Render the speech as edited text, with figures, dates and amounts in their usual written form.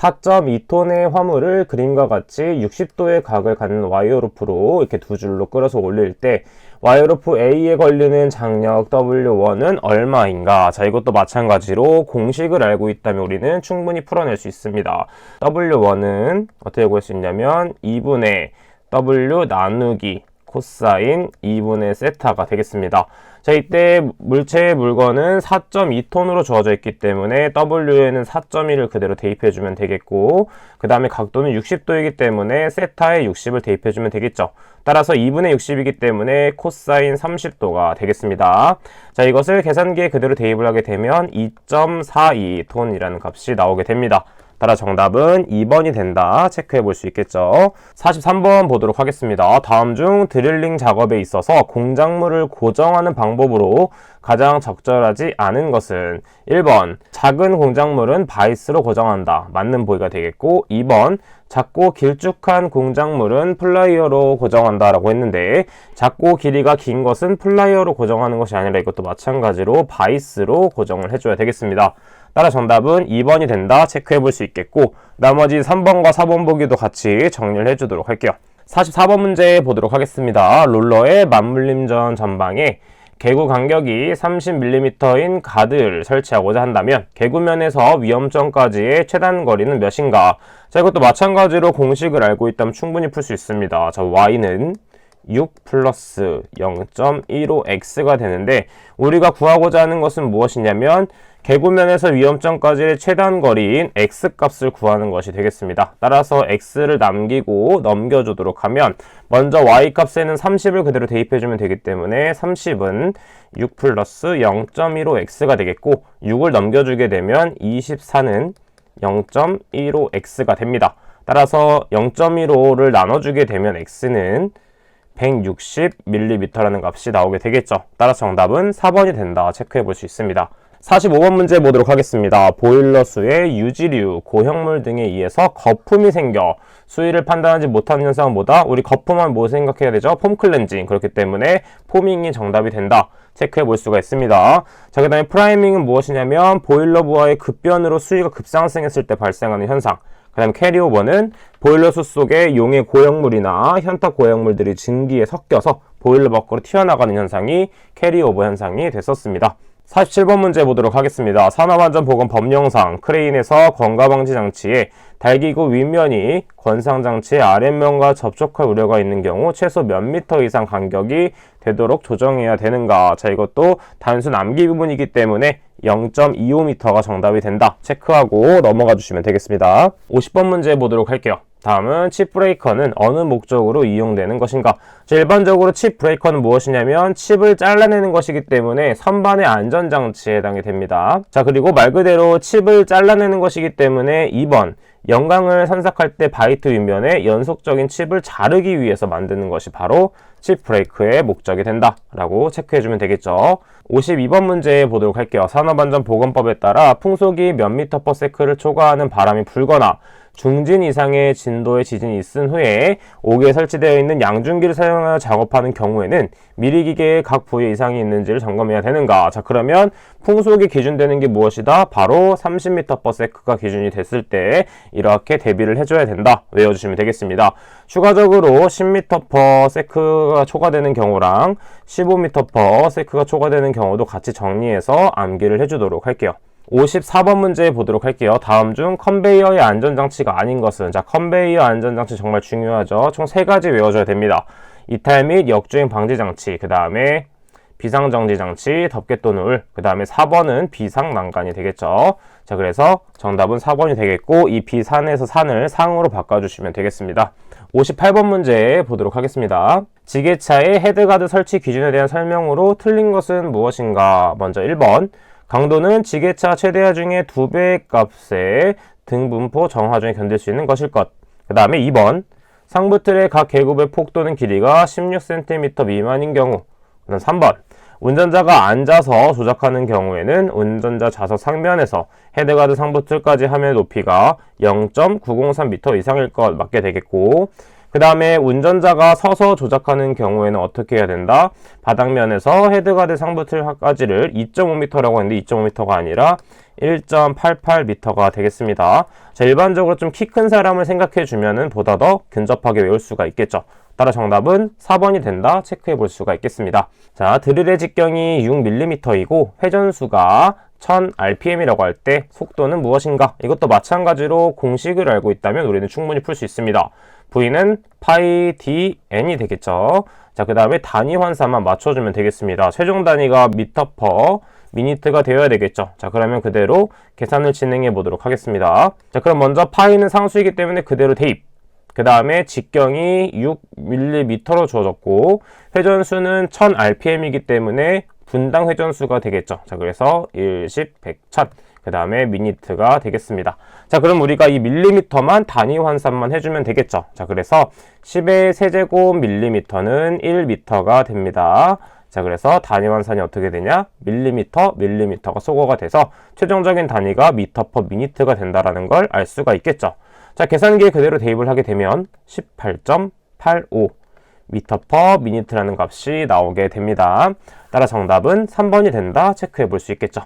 4.2톤의 화물을 그림과 같이 60도의 각을 갖는 와이어로프로 이렇게 두 줄로 끌어서 올릴 때 와이어로프 A에 걸리는 장력 W1은 얼마인가? 자, 이것도 마찬가지로 공식을 알고 있다면 우리는 충분히 풀어낼 수 있습니다. W1은 어떻게 구할 수 있냐면 2분의 W 나누기 코사인 2분의 세타가 되겠습니다. 자, 이때 물체의 물건은 4.2톤으로 주어져 있기 때문에 W에는 4.1을 그대로 대입해주면 되겠고, 그 다음에 각도는 60도이기 때문에 세타에 60을 대입해주면 되겠죠. 따라서 2분의 60이기 때문에 코사인 30도가 되겠습니다. 자, 이것을 계산기에 그대로 대입을 하게 되면 2.42톤이라는 값이 나오게 됩니다. 따라 정답은 2번이 된다. 체크해 볼 수 있겠죠. 43번 보도록 하겠습니다. 다음 중 드릴링 작업에 있어서 공작물을 고정하는 방법으로 가장 적절하지 않은 것은 1번 작은 공작물은 바이스로 고정한다. 맞는 보기가 되겠고, 2번 작고 길쭉한 공작물은 플라이어로 고정한다 라고 했는데, 작고 길이가 긴 것은 플라이어로 고정하는 것이 아니라 이것도 마찬가지로 바이스로 고정을 해줘야 되겠습니다. 따라 정답은 2번이 된다. 체크해 볼 수 있겠고, 나머지 3번과 4번 보기도 같이 정리를 해주도록 할게요. 44번 문제 보도록 하겠습니다. 롤러의 맞물림 전 전방에 개구 간격이 30mm인 가드를 설치하고자 한다면 개구면에서 위험점까지의 최단 거리는 몇인가? 자, 이것도 마찬가지로 공식을 알고 있다면 충분히 풀 수 있습니다. 자, y는 6 플러스 0.15x가 되는데, 우리가 구하고자 하는 것은 무엇이냐면 개구면에서 위험점까지의 최단 거리인 x값을 구하는 것이 되겠습니다. 따라서 x를 남기고 넘겨주도록 하면 먼저 y값에는 30을 그대로 대입해주면 되기 때문에 30은 6 플러스 0.15x가 되겠고, 6을 넘겨주게 되면 24는 0.15x가 됩니다. 따라서 0.15를 나눠주게 되면 x는 160mm라는 값이 나오게 되겠죠. 따라서 정답은 4번이 된다. 체크해 볼 수 있습니다. 45번 문제 보도록 하겠습니다. 보일러수의 유지류, 고형물 등에 의해서 거품이 생겨 수위를 판단하지 못하는 현상보다 우리 거품하면 뭐 생각해야 되죠? 폼 클렌징. 그렇기 때문에 포밍이 정답이 된다. 체크해 볼 수가 있습니다. 자, 그 다음에 프라이밍은 무엇이냐면 보일러 부하의 급변으로 수위가 급상승했을 때 발생하는 현상. 그 다음에 캐리오버는 보일러수 속에 용의 고형물이나 현타 고형물들이 증기에 섞여서 보일러 밖으로 튀어나가는 현상이 캐리오버 현상이 됐었습니다. 47번 문제 보도록 하겠습니다. 산업안전보건 법령상 크레인에서 권가방지 장치에 달기구 윗면이 권상장치의 아랫면과 접촉할 우려가 있는 경우 최소 몇 미터 이상 간격이 되도록 조정해야 되는가? 자, 이것도 단순 암기 부분이기 때문에 0.25m가 정답이 된다. 체크하고 넘어가 주시면 되겠습니다. 50번 문제 보도록 할게요. 다음은 칩 브레이커는 어느 목적으로 이용되는 것인가? 자, 일반적으로 칩 브레이커는 무엇이냐면 칩을 잘라내는 것이기 때문에 선반의 안전장치에 해당이 됩니다. 자, 그리고 말 그대로 칩을 잘라내는 것이기 때문에 2번 영광을 산삭할 때 바이트 윗면에 연속적인 칩을 자르기 위해서 만드는 것이 바로 칩 브레이크의 목적이 된다 라고 체크해주면 되겠죠. 52번 문제 보도록 할게요. 산업안전보건법에 따라 풍속이 몇 미터 퍼 세크를 초과하는 바람이 불거나 중진 이상의 진도의 지진이 있은 후에 옥에 설치되어 있는 양중기를 사용하여 작업하는 경우에는 미리기계의 각 부위에 이상이 있는지를 점검해야 되는가? 자, 그러면 풍속이 기준되는 게 무엇이다? 바로 30m/s가 기준이 됐을 때 이렇게 대비를 해줘야 된다. 외워주시면 되겠습니다. 추가적으로 10m/s가 초과되는 경우랑 15m/s가 초과되는 경우도 같이 정리해서 암기를 해주도록 할게요. 54번 문제 보도록 할게요. 다음 중 컨베이어의 안전장치가 아닌 것은? 자, 컨베이어 안전장치 정말 중요하죠. 총 3가지 외워줘야 됩니다. 이탈 및 역주행 방지장치, 그 다음에 비상정지장치, 덮개또눌, 그 다음에 4번은 비상난간이 되겠죠. 자, 그래서 정답은 4번이 되겠고, 이 비산에서 산을 상으로 바꿔주시면 되겠습니다. 58번 문제 보도록 하겠습니다. 지게차의 헤드가드 설치 기준에 대한 설명으로 틀린 것은 무엇인가? 먼저 1번 강도는 지게차 최대하 중에 2배의 값의 등분포 정하중에 견딜 수 있는 것일 것. 그 다음에 2번 상부틀의 각 계급의 폭도는 길이가 16cm 미만인 경우. 그 다음 3번 운전자가 앉아서 조작하는 경우에는 운전자 좌석 상면에서 헤드가드 상부틀까지 하면 높이가 0.903m 이상일 것 맞게 되겠고, 그 다음에 운전자가 서서 조작하는 경우에는 어떻게 해야 된다? 바닥면에서 헤드가드 상부틀까지를 2.5m라고 했는데 2.5m가 아니라 1.88m가 되겠습니다. 자, 일반적으로 좀 키 큰 사람을 생각해 주면은 보다 더 근접하게 외울 수가 있겠죠. 따라 정답은 4번이 된다 체크해 볼 수가 있겠습니다. 자, 드릴의 직경이 6mm이고 회전수가 1000rpm이라고 할 때 속도는 무엇인가? 이것도 마찬가지로 공식을 알고 있다면 우리는 충분히 풀 수 있습니다. V는 파이 dn이 되겠죠. 자, 그 다음에 단위 환산만 맞춰주면 되겠습니다. 최종 단위가 미터 퍼 미니트가 되어야 되겠죠. 자, 그러면 그대로 계산을 진행해 보도록 하겠습니다. 자, 그럼 먼저 파이는 상수이기 때문에 그대로 대입. 그 다음에 직경이 6mm로 주어졌고 회전수는 1000rpm이기 때문에 분당 회전수가 되겠죠. 자, 그래서 1, 10, 100, 1000. 그 다음에 미니트가 되겠습니다. 자, 그럼 우리가 이 밀리미터만 단위 환산만 해주면 되겠죠. 자, 그래서 10의 세제곱 밀리미터는 1m가 됩니다. 자, 그래서 단위 환산이 어떻게 되냐? 밀리미터가 소거가 돼서 최종적인 단위가 미터 퍼 미니트가 된다라는 걸 알 수가 있겠죠. 자, 계산기에 그대로 대입을 하게 되면 18.85 미터 퍼 미니트라는 값이 나오게 됩니다. 따라 정답은 3번이 된다 체크해 볼 수 있겠죠.